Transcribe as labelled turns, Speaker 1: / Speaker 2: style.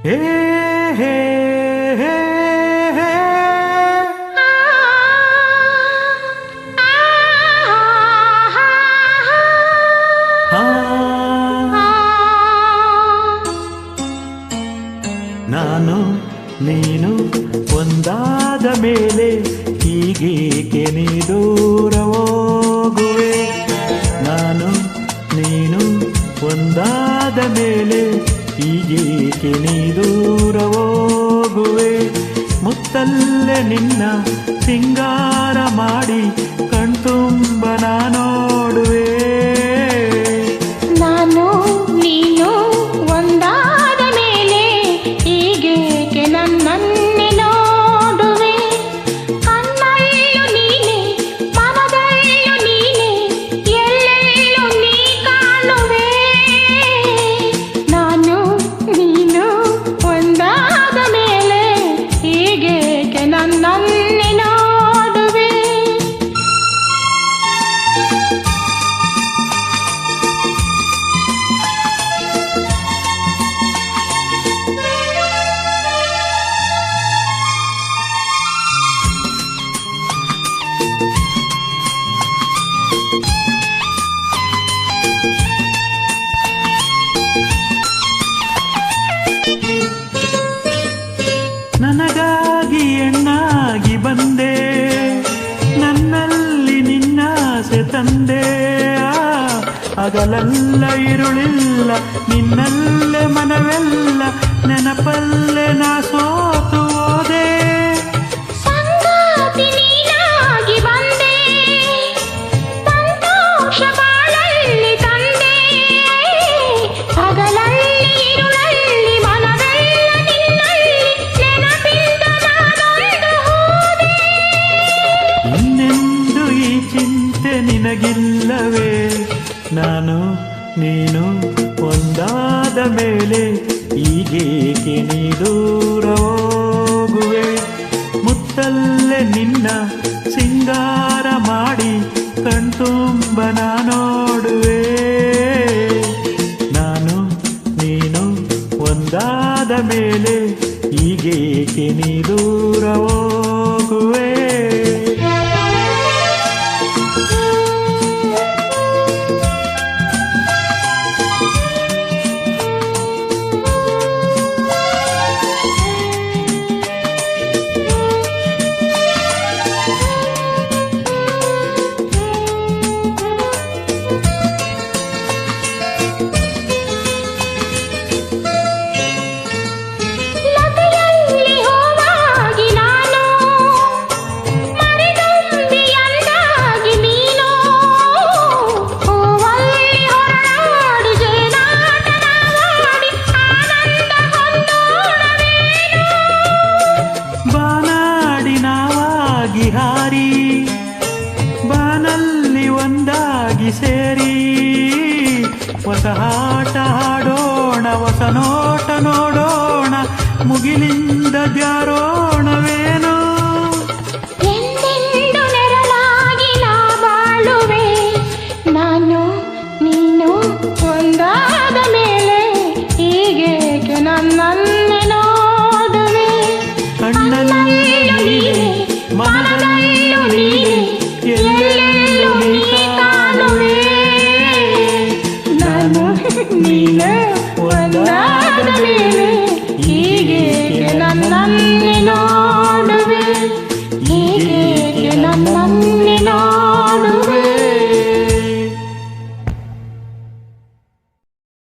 Speaker 1: ಹೇ ಹೇ ಹೇ ಹೇ. ನಾನು ನೀನು ಒಂದಾದ ಮೇಲೆ ಹೀಗೇಕೆ ನೀ ದೂರ ಹೋಗುವೆ. ನಾನು ನೀನು ಒಂದಾದ ಮೇಲೆ ಹೀಗೇಕೆ ನೀ ದೂರ ಹೋಗುವೆ. ಮುತ್ತಲ್ಲೇ ನಿನ್ನ ಸಿಂಗಾರ ಮಾಡಿ ಕಣ್ತುಂಬ ನಾ ನೋಡುವೆ.
Speaker 2: ನಾನು ನೀನು ಒಂದಾದ ಮೇಲೆ ಹೀಗೇಕೆ ನನ್ನನ್ನೇ ನೋಡುವೆ. ಕಣ್ಣಲ್ಲೂ ನೀನೆ, ಮನದಲ್ಲೂ ನೀನೆ, ಎಲ್ಲೆಲ್ಲೂ ನೀ ಕಾಣುವೆ. ನಾನು ನೀನು ಒಂದಾದ ಮೇಲೆ ಹೀಗೇಕೆ ನನ್ನನ್ನೇ ನೋಡುವೆ.
Speaker 1: ನನಗಾಗಿ ಹೆಣ್ಣಾಗಿ ಬಂದೆ, ನನ್ನಲ್ಲಿ ನಿನ್ನಾಸೆ ತಂದೆ. ಹಗಲಲ್ಲ ಇರುಳಿಲ್ಲ, ನಿನ್ನಲ್ಲೇ ಮನವೆಲ್ಲ, ನೆನಪಲ್ಲೇ ನಾ ಸೋತು ಹೋದೆ.
Speaker 2: ಸಂಗಾತಿ ನೀನಾಗಿ ಬಂದೆ, ಸಂತೋಷ ಬಾಳಲ್ಲಿ ತಂದೆ. ಹಗಲಲ್ಲಿ ಇರುಳಲ್ಲಿ ಮನವೆಲ್ಲ ನಿನ್ನಲ್ಲಿ, ನೆನಪಿಂದ ನಾನೊಂದು ಹೋದೆ.
Speaker 1: ಇನ್ನೆಂದು ಈ ಚಿಂತೆ ನಿನಗಿಲ್ಲವೇ. ನಾನು ನೀನು ಒಂದಾದ ಮೇಲೆ ಹೀಗೇಕೆ ನೀ ದೂರ ಹೋಗುವೆ. ಮುತ್ತಲ್ಲೇ ನಿನ್ನ ಸಿಂಗಾರ ಮಾಡಿ ಕಣ್ತುಂಬ ನಾ ನೋಡುವೆ. ನಾನು ನೀನು ಒಂದಾದ ಮೇಲೆ ಹೀಗೇಕೆ ನೀ ದೂರ ಹೋಗುವೆ. ಹಾರಿ ಬಾನಲ್ಲಿ ಒಂದಾಗಿ ಸೇರಿ ಹೊಸ ಆಟ ಆಡೋಣ, ಹೊಸ ನೋಟ ನೋಡೋಣ, ಮುಗಿಲಿಂದ ಜಾರೋಣವೇನು.
Speaker 2: ಎಂದೆಂದು ನೆರಳಾಗಿ ನಾ ಬಾಳುವೆ. ನಾನು ನೀನು ಒಂದಾದ ಮೇಲೆ ಹೀಗೇಕೆ ನನ್ನನ್ನೇ ನೋಡುವೆ.
Speaker 1: ಕಣ್ಣಲ್ಲೂ ನೀನೆ, ಮನದಲ್ಲೂ ನೀನೆ, ಎಲ್ಲೆಲ್ಲೂ ನೀ ಕಾಣುವೆ. ನಾನು ನೀನು ಒಂದಾದ ಮೇಲೆ